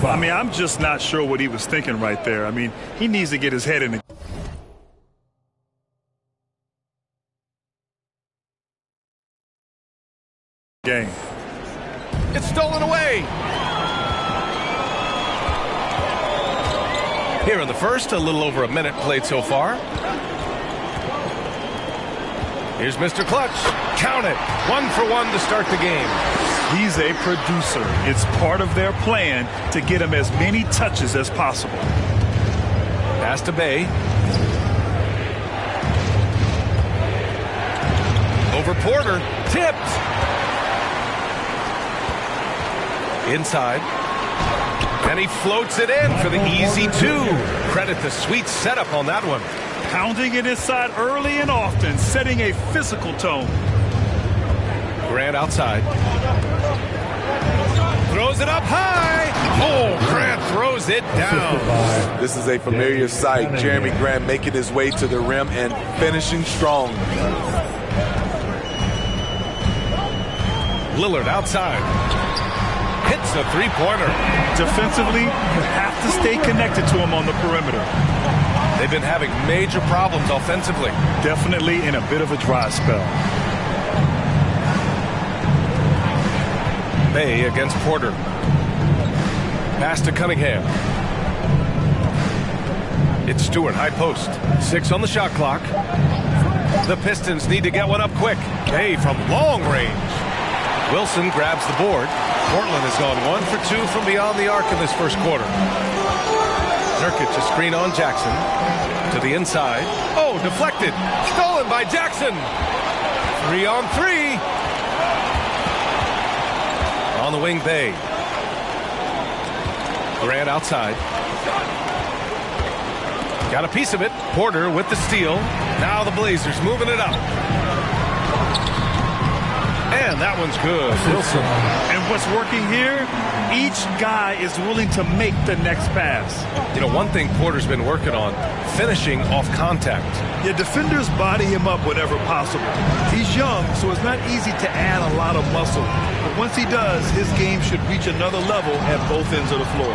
I mean, I'm just not sure what he was thinking right there. I mean, he needs to get his head in the game. It's stolen away. Here in the first, a little over a minute played so far. Here's Mr. Clutch. Count it. 1 for 1 to start the game. He's a producer. It's part of their plan to get him as many touches as possible. Pass to Bay. Over Porter. Tipped. Inside. And he floats it in for the easy 2. Credit the sweet setup on that one. Pounding it inside early and often, setting a physical tone. Grant outside. Throws it up high. Oh, Grant throws it down. This is a familiar sight. Jeremy Grant making his way to the rim and finishing strong. Lillard outside. Hits a three-pointer. Defensively, you have to stay connected to him on the perimeter. They've been having major problems offensively. Definitely in a bit of a dry spell. Bay against Porter. Pass to Cunningham. It's Stewart, high post. 6 on the shot clock. The Pistons need to get one up quick. Bay from long range. Wilson grabs the board. Portland has gone 1 for 2 from beyond the arc in this first quarter. Nurkic a screen on Jackson. To the inside. Oh, deflected. Stolen by Jackson. 3 on 3. On the wing, Bay. Grant outside. Got a piece of it. Porter with the steal. Now the Blazers moving it up. And that one's good. Wilson. And what's working here, each guy is willing to make the next pass. You know, one thing Porter's been working on, finishing off contact. Yeah, defenders body him up whenever possible. He's young, so it's not easy to add a lot of muscle. But once he does, his game should reach another level at both ends of the floor.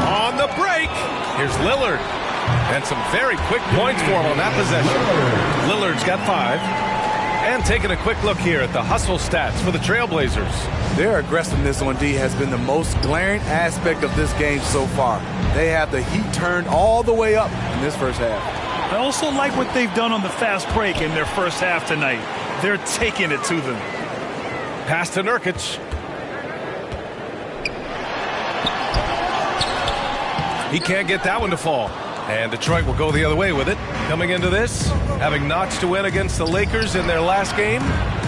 On the break, here's Lillard. And some very quick points for him on that possession. Lillard's got 5. And taking a quick look here at the hustle stats for the Trailblazers. Their aggressiveness on D has been the most glaring aspect of this game so far. They have the heat turned all the way up in this first half. I also like what they've done on the fast break in their first half tonight. They're taking it to them. Pass to Nurkic. He can't get that one to fall. And Detroit will go the other way with it. Coming into this, having notched to win against the Lakers in their last game.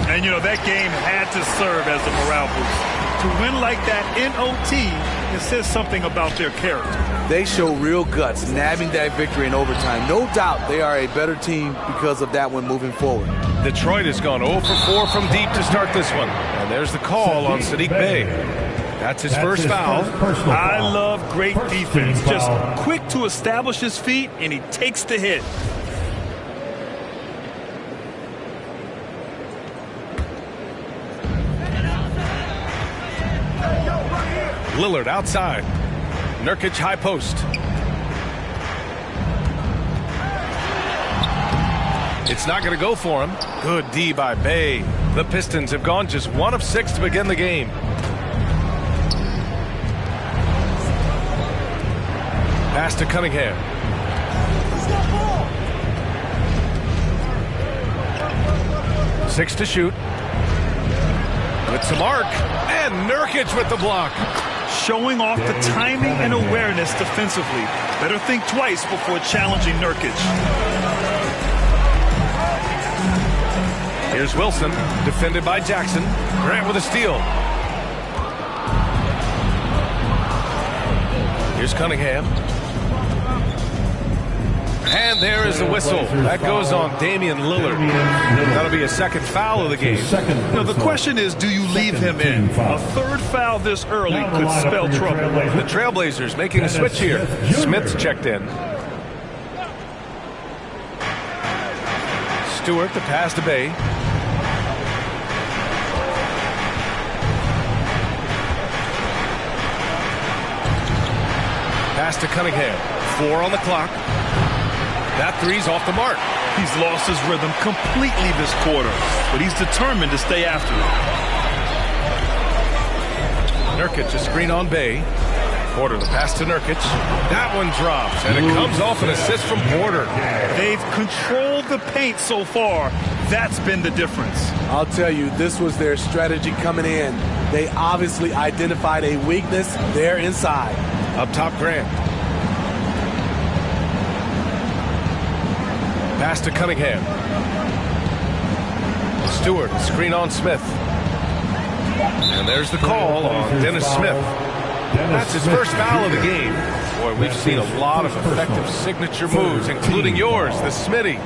And, you know, that game had to serve as a morale boost. To win like that in OT, it says something about their character. They show real guts, nabbing that victory in overtime. No doubt they are a better team because of that one moving forward. Detroit has gone 0 for 4 from deep to start this one. And there's the call on Saddiq Bey. That's his first foul. I love great defense. Just quick to establish his feet, and he takes the hit. Lillard outside. Nurkic high post. It's not going to go for him. Good D by Bey. The Pistons have gone just 1 of 6 to begin the game. Pass to Cunningham. Six to shoot. With some arc. And Nurkic with the block. Showing off the timing and awareness defensively. Better think twice before challenging Nurkic. Here's Wilson, defended by Jackson. Grant with a steal. Here's Cunningham. And there is the whistle. That goes on Damian Lillard. That'll be a second foul of the game. Now, the question is, do you leave him in? A third foul this early could spell trouble. The Trailblazers making a switch here. Smith's checked in. Stewart, the pass to Bey. Pass to Cunningham. 4 on the clock. That three's off the mark. He's lost his rhythm completely this quarter, but he's determined to stay after it. Nurkic a screen on Bay. Porter the pass to Nurkic. That one drops, and it comes off an assist from Porter. They've controlled the paint so far. That's been the difference. I'll tell you, this was their strategy coming in. They obviously identified a weakness there inside. Up top, Grant. Pass to Cunningham. Stewart, screen on Smith. And there's the call on Dennis Smith. That's his first foul of the game. Boy, we've seen a lot of effective signature moves, including yours, the Smitty.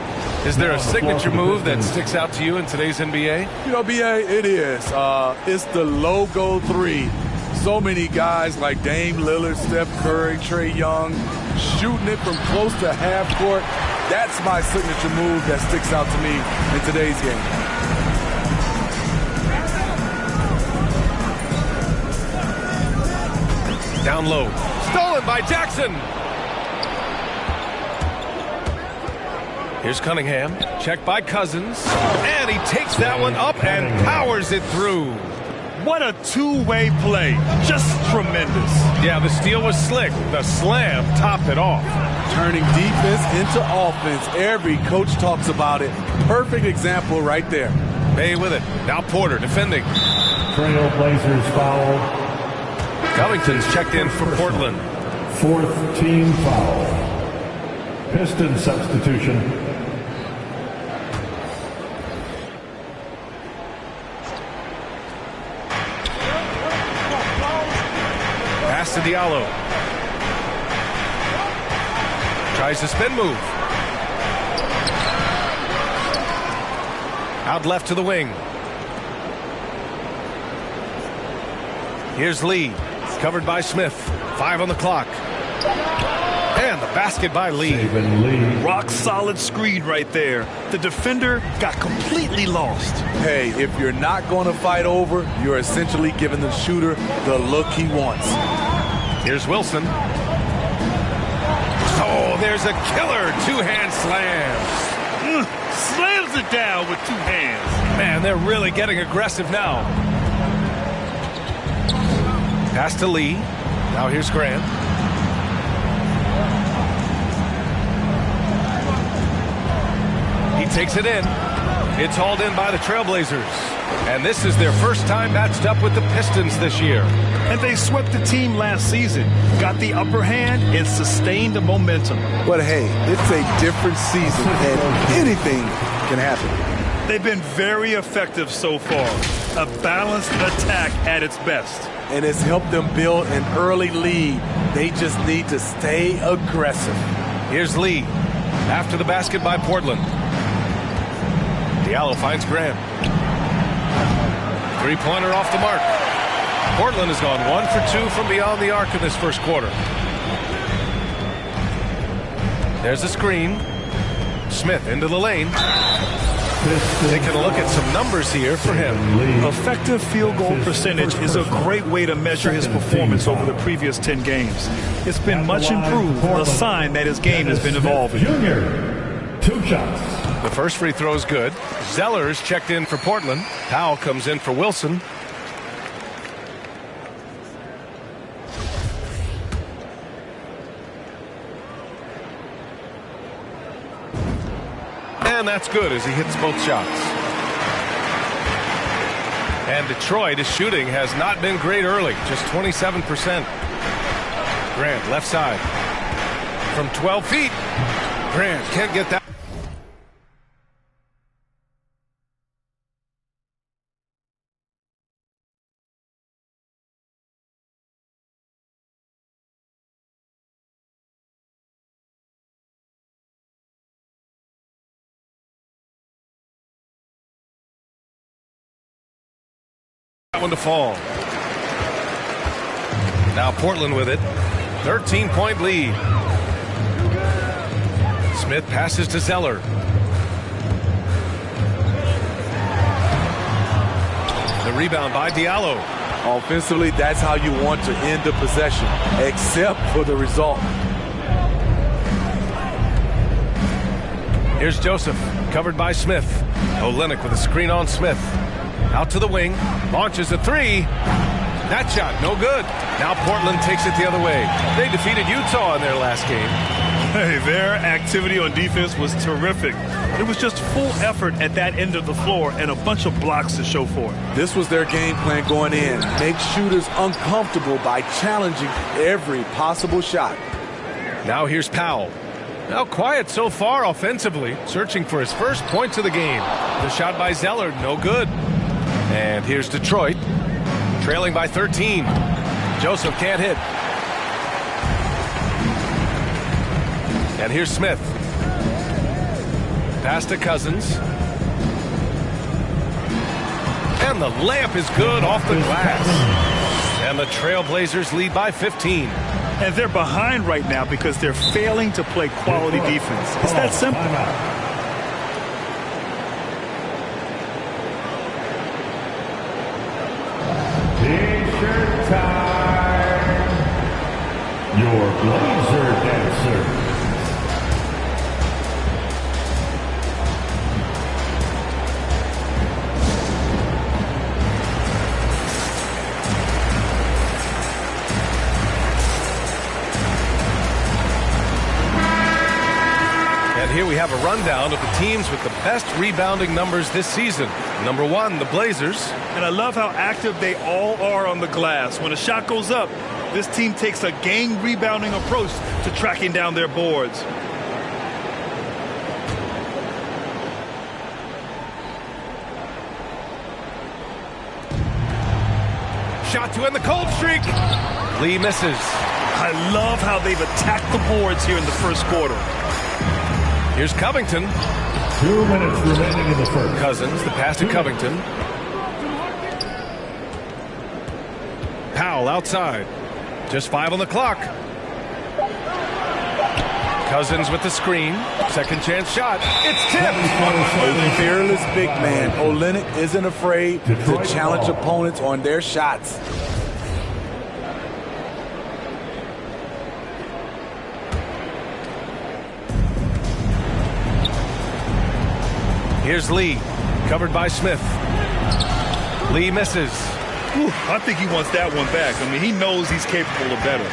Is there a signature move that sticks out to you in today's NBA? You know, BA, it is. It's the logo three. So many guys like Dame Lillard, Steph Curry, Trae Young, shooting it from close to half court. That's my signature move that sticks out to me in today's game. Down low. Stolen by Jackson. Here's Cunningham. Checked by Cousins. And he takes that one up and powers it through. What a two-way play. Just tremendous. Yeah, the steal was slick. The slam topped it off. Turning defense into offense. Every coach talks about it. Perfect example right there. Bay with it. Now Porter defending. Trail Blazers foul. Covington's checked in for Portland. 4th team foul. Pistons substitution. Pass to Diallo. Tries to spin move. Out left to the wing. Here's Lee. Covered by Smith. 5 on the clock. And the basket by Lee. Rock solid screen right there. The defender got completely lost. Hey, if you're not going to fight over, you're essentially giving the shooter the look he wants. Here's Wilson. Oh, there's a killer two-hand slam. Slams it down with 2 hands. Man, they're really getting aggressive now. Pass to Lee. Now here's Grant. He takes it in. It's hauled in by the Trailblazers. And this is their first time matched up with the Pistons this year. And they swept the team last season, got the upper hand, and sustained the momentum. But hey, it's a different season, and anything can happen. They've been very effective so far. A balanced attack at its best. And it's helped them build an early lead. They just need to stay aggressive. Here's Lee. After the basket by Portland. Diallo finds Grant. Three-pointer off the mark. Portland has gone 1 for 2 from beyond the arc in this first quarter. There's a screen. Smith into the lane. Taking a look at some numbers here for him. Effective field goal percentage is a great way to measure his performance over the previous 10 games. It's been much improved, a sign that his game has been evolving. Junior, 2 shots. The first free throw is good. Zeller's checked in for Portland. Powell comes in for Wilson. And that's good as he hits both shots. And Detroit, his shooting has not been great early, just 27%. Grant, left side. From 12 feet. Grant can't get that. One to fall. Now Portland with it. 13-point lead. Smith passes to Zeller. The rebound by Diallo. Offensively, that's how you want to end the possession, except for the result. Here's Joseph, covered by Smith. Olynyk with a screen on Smith. Out to the wing, launches a three. That shot, no good. Now Portland takes it the other way. They defeated Utah in their last game. Hey, their activity on defense was terrific. It was just full effort at that end of the floor and a bunch of blocks to show for it. This was their game plan going in. Make shooters uncomfortable by challenging every possible shot. Now here's Powell. Now quiet so far offensively, searching for his first points of the game. The shot by Zeller, no good. And here's Detroit, trailing by 13. Joseph can't hit. And here's Smith. Pass to Cousins. And the layup is good off the glass. And the Trailblazers lead by 15. And they're behind right now because they're failing to play quality defense. It's that simple. T-shirt time. Your Blazer dancer. Here we have a rundown of the teams with the best rebounding numbers this season. Number 1, the Blazers. And I love how active they all are on the glass. When a shot goes up, this team takes a game rebounding approach to tracking down their boards. Shot to end the cold streak. Lee misses. I love how they've attacked the boards here in the first quarter. Here's Covington. 2 minutes remaining in the first. Cousins, the pass to Covington. Powell outside. Just 5 on the clock. Cousins with the screen. Second chance shot. It's tipped. A fearless big man. Olynyk isn't afraid to challenge opponents on their shots. Here's Lee, covered by Smith. Lee misses. Ooh, I think he wants that one back. I mean, he knows he's capable of better.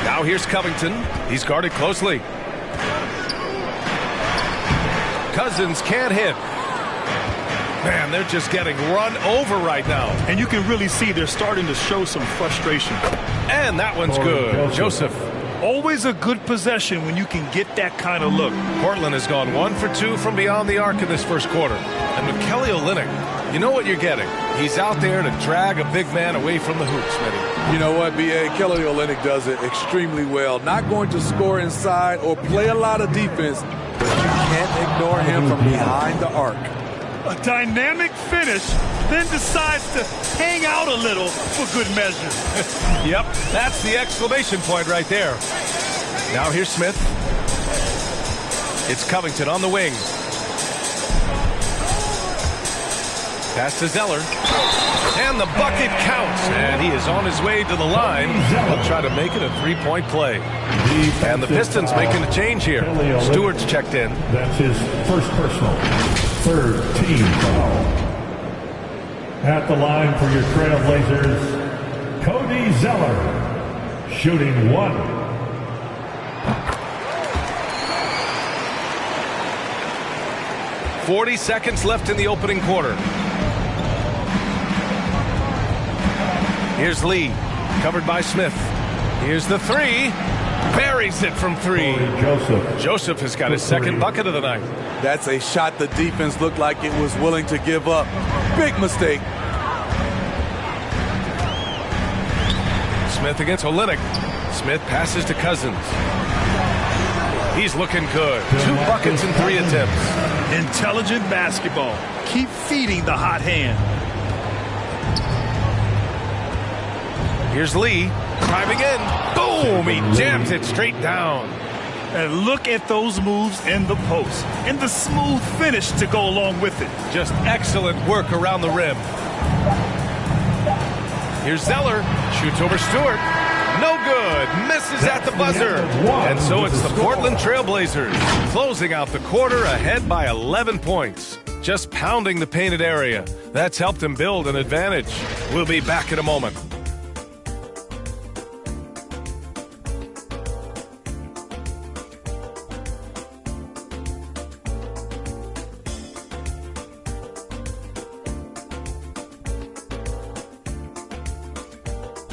Now here's Covington. He's guarded closely. Cousins can't hit. Man, they're just getting run over right now. And you can really see they're starting to show some frustration. And that one's good. Joseph. Always a good possession when you can get that kind of look. Portland has gone 1 for 2 from beyond the arc in this first quarter. And with Kelly Olynyk, you know what you're getting. He's out there to drag a big man away from the hoop, Smitty. You know what, B.A.? Kelly Olynyk does it extremely well. Not going to score inside or play a lot of defense, but you can't ignore him from behind the arc. A dynamic finish, then decides to hang out a little for good measure. Yep, that's the exclamation point right there. Now here's Smith. It's Covington on the wing. Pass to Zeller. And the bucket counts. And he is on his way to the line. He'll try to make it a three-point play. And the Pistons making a change here. Stewart's checked in. That's his first personal. Third team foul. At the line for your Trailblazers, Cody Zeller, shooting 1. .40 seconds left in the opening quarter. Here's Lee, covered by Smith. Here's the three. Buries it from 3. Joseph has got his second bucket of the night. That's a shot the defense looked like it was willing to give up. Big mistake. Smith against Olynyk. Smith passes to Cousins. He's looking good. 2 buckets in 3 attempts. Intelligent basketball. Keep feeding the hot hand. Here's Lee, driving in. Boom! He jams it straight down. And look at those moves in the post and the smooth finish to go along with it. Just excellent work around the rim. Here's Zeller. Shoots over Stewart. No good. Misses at the buzzer. And so it's the Portland Trailblazers closing out the quarter ahead by 11 points. Just pounding the painted area. That's helped him build an advantage. We'll be back in a moment.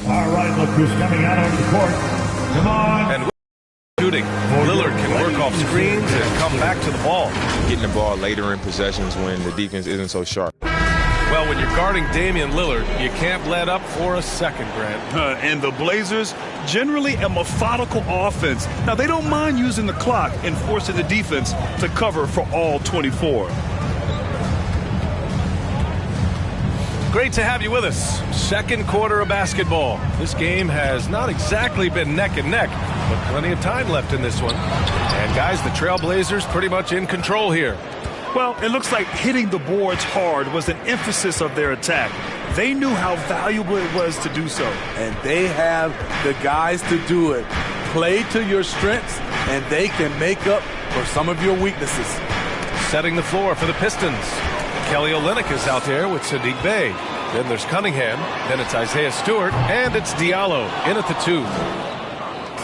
All right, look who's coming out on the court. Come on. And shooting. Lillard can work off screens and come back to the ball. Getting the ball later in possessions when the defense isn't so sharp. Well, when you're guarding Damian Lillard, you can't let up for a second, Grant. And the Blazers, generally a methodical offense. Now, they don't mind using the clock and forcing the defense to cover for all 24. Great to have you with us. Second quarter of basketball. This game has not exactly been neck and neck, but plenty of time left in this one. And guys, the Trailblazers pretty much in control here. Well, it looks like hitting the boards hard was an emphasis of their attack. They knew how valuable it was to do so. And they have the guys to do it. Play to your strengths, and they can make up for some of your weaknesses. Setting the floor for the Pistons. Kelly Olynyk is out there with Sadiq Bey. Then there's Cunningham. Then it's Isaiah Stewart. And it's Diallo in at the 2.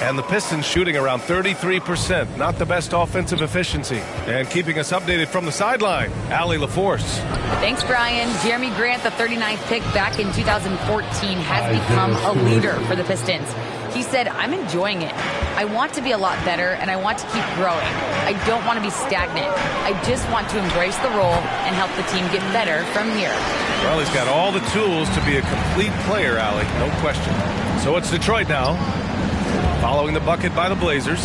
And the Pistons shooting around 33%. Not the best offensive efficiency. And keeping us updated from the sideline, Allie LaForce. Thanks, Brian. Jeremy Grant, the 39th pick back in 2014, has become a leader for the Pistons. He said, I'm enjoying it. I want to be a lot better, and I want to keep growing. I don't want to be stagnant. I just want to embrace the role and help the team get better from here. Well, he's got all the tools to be a complete player, Allie. No question. So it's Detroit now. Following the bucket by the Blazers.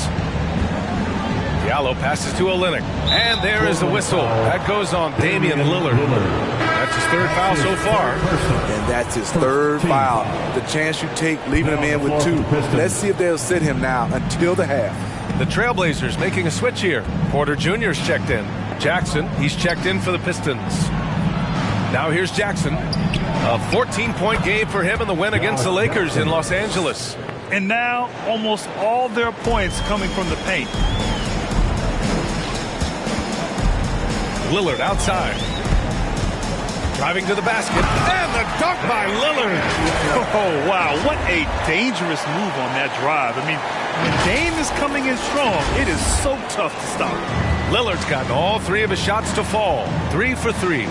Diallo passes to Olynyk. And there is the whistle. That goes on Damian Lillard. That's his third foul so far. And that's his third foul. The chance you take leaving him in with 2. Let's see if they'll sit him now until the half. The Trailblazers making a switch here. Porter Jr.'s checked in. Jackson, he's checked in for the Pistons. Now here's Jackson. A 14-point game for him in the win against the Lakers in Los Angeles. And now almost all their points coming from the paint. Lillard outside. Driving to the basket. And the dunk by Lillard. Oh, wow. What a dangerous move on that drive. I mean, when Dame is coming in strong, it is so tough to stop. Lillard's gotten all 3 of his shots to fall. 3 for 3.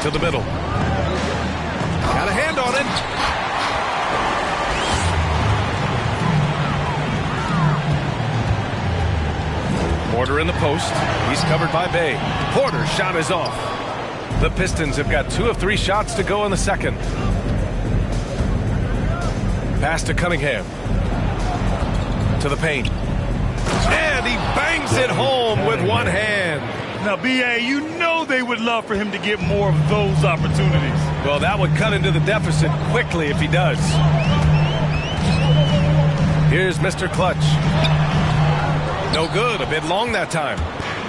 To the middle. Got a hand on it. Porter in the post. He's covered by Bey. Porter's shot is off. The Pistons have got 2 of 3 shots to go in the second. Pass to Cunningham. To the paint. And he bangs it home with one hand. Now, B.A., you know they would love for him to get more of those opportunities. Well, that would cut into the deficit quickly if he does. Here's Mr. Clutch. No good. A bit long that time.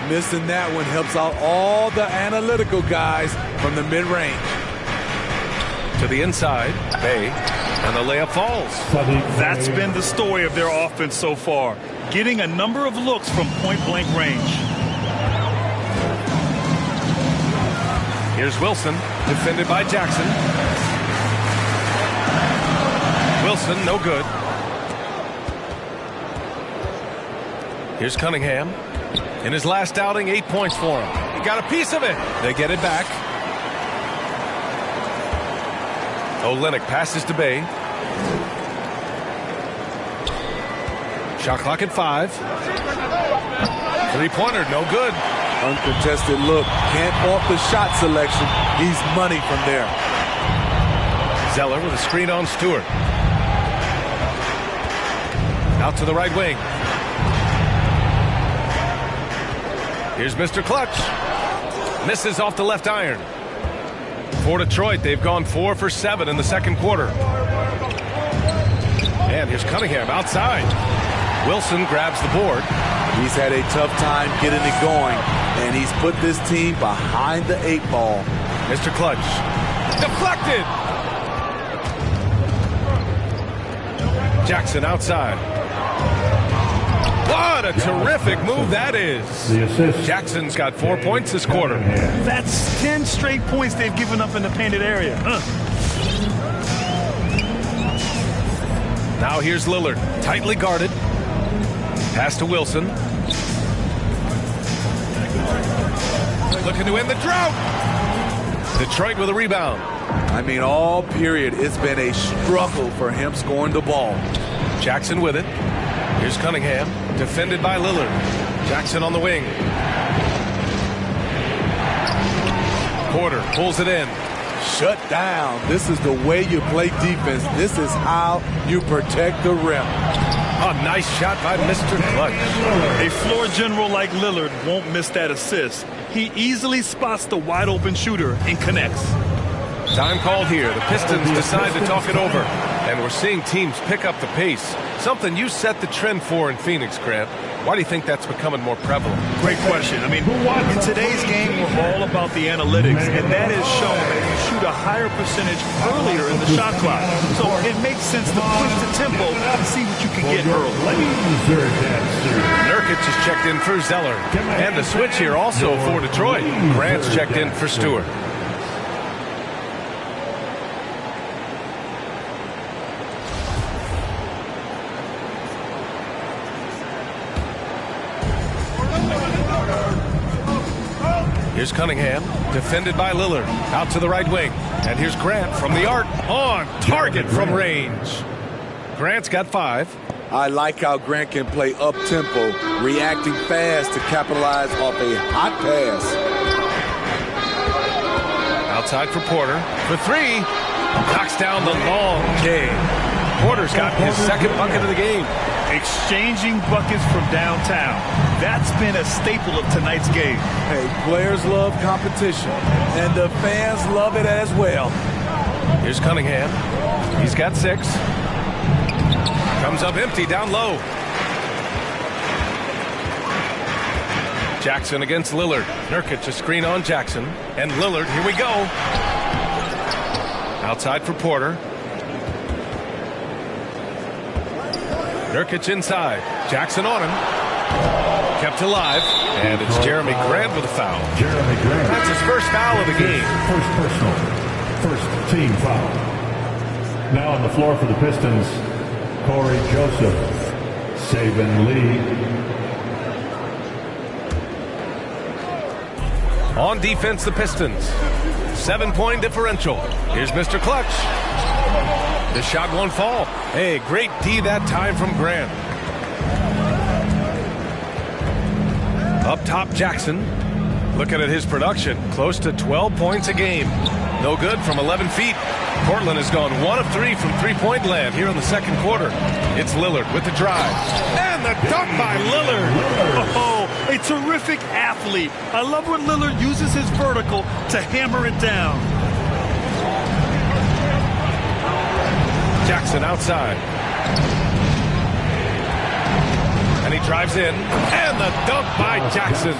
Missing that one helps out all the analytical guys from the mid-range. To the inside. Bey. And the layup falls. That's been the story of their offense so far. Getting a number of looks from point-blank range. Here's Wilson. Defended by Jackson. Wilson, no good. Here's Cunningham. In his last outing, 8 points for him. He got a piece of it. They get it back. Olynyk passes to Bey. Shot clock at 5. Three-pointer, no good. Uncontested look. Can't fault the shot selection. He's money from there. Zeller with a screen on Stewart. Out to the right wing. Here's Mr. Clutch. Misses off the left iron. For Detroit, they've gone 4 for 7 in the second quarter. And here's Cunningham outside. Wilson grabs the board. He's had a tough time getting it going, and he's put this team behind the 8 ball. Mr. Clutch. Deflected. Jackson outside. What a terrific move that is. The assist. Jackson's got 4 points this quarter. That's 10 straight points they've given up in the painted area. Now here's Lillard, tightly guarded. Pass to Wilson. Looking to end the drought. Detroit with a rebound. I mean, all period, it's been a struggle for him scoring the ball. Jackson with it. Here's Cunningham, defended by Lillard. Jackson on the wing. Porter pulls it in. Shut down. This is the way you play defense. This is how you protect the rim. A nice shot by Mr. Clutch. A floor general like Lillard won't miss that assist. He easily spots the wide open shooter and connects. Time called here. The Pistons decide to talk it over. And we're seeing teams pick up the pace. Something you set the trend for in Phoenix, Grant. Why do you think that's becoming more prevalent? Great question. I mean, in today's game, we're all about the analytics, and that is shown that you shoot a higher percentage earlier in the shot clock. So it makes sense to push the tempo and see what you can get early. Nurkic is checked in for Zeller. And the switch here also for Detroit. Grant's checked in for Stewart. Here's Cunningham, defended by Lillard, out to the right wing. And here's Grant from the arc, on target from range. Grant's got 5. I like how Grant can play up-tempo, reacting fast to capitalize off a hot pass. Outside for Porter, for 3. Knocks down the long game. Porter's got his second bucket of the game. Exchanging buckets from downtown. That's been a staple of tonight's game. Hey, players love competition, and the fans love it as well. Here's Cunningham. He's got 6. Comes up empty down low. Jackson against Lillard. Nurkic a screen on Jackson. And Lillard, here we go. Outside for Porter. Nurkic inside. Jackson on him. Kept alive. And it's Jeremy Grant with a foul. Jeremy Grant. That's his first foul of the game. First personal. First team foul. Now on the floor for the Pistons, Corey Joseph. Saban Lee. On defense, the Pistons. 7-point differential. Here's Mr. Clutch. The shot won't fall. Hey, great D that time from Grant. Up top, Jackson. Looking at his production, close to 12 points a game. No good from 11 feet. Portland has gone 1 of 3 from three-point land here in the second quarter. It's Lillard with the drive. And the dunk by Lillard. Oh, a terrific athlete. I love when Lillard uses his vertical to hammer it down. Jackson outside. And he drives in. And the dunk by Jackson.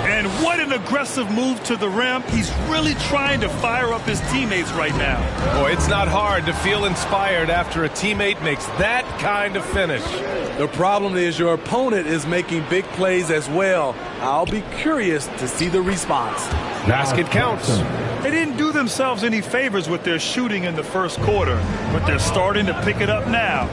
And what an aggressive move to the rim. He's really trying to fire up his teammates right now. Boy, it's not hard to feel inspired after a teammate makes that kind of finish. The problem is your opponent is making big plays as well. I'll be curious to see the response. Basket counts. They didn't do themselves any favors with their shooting in the first quarter, but they're starting to pick it up now.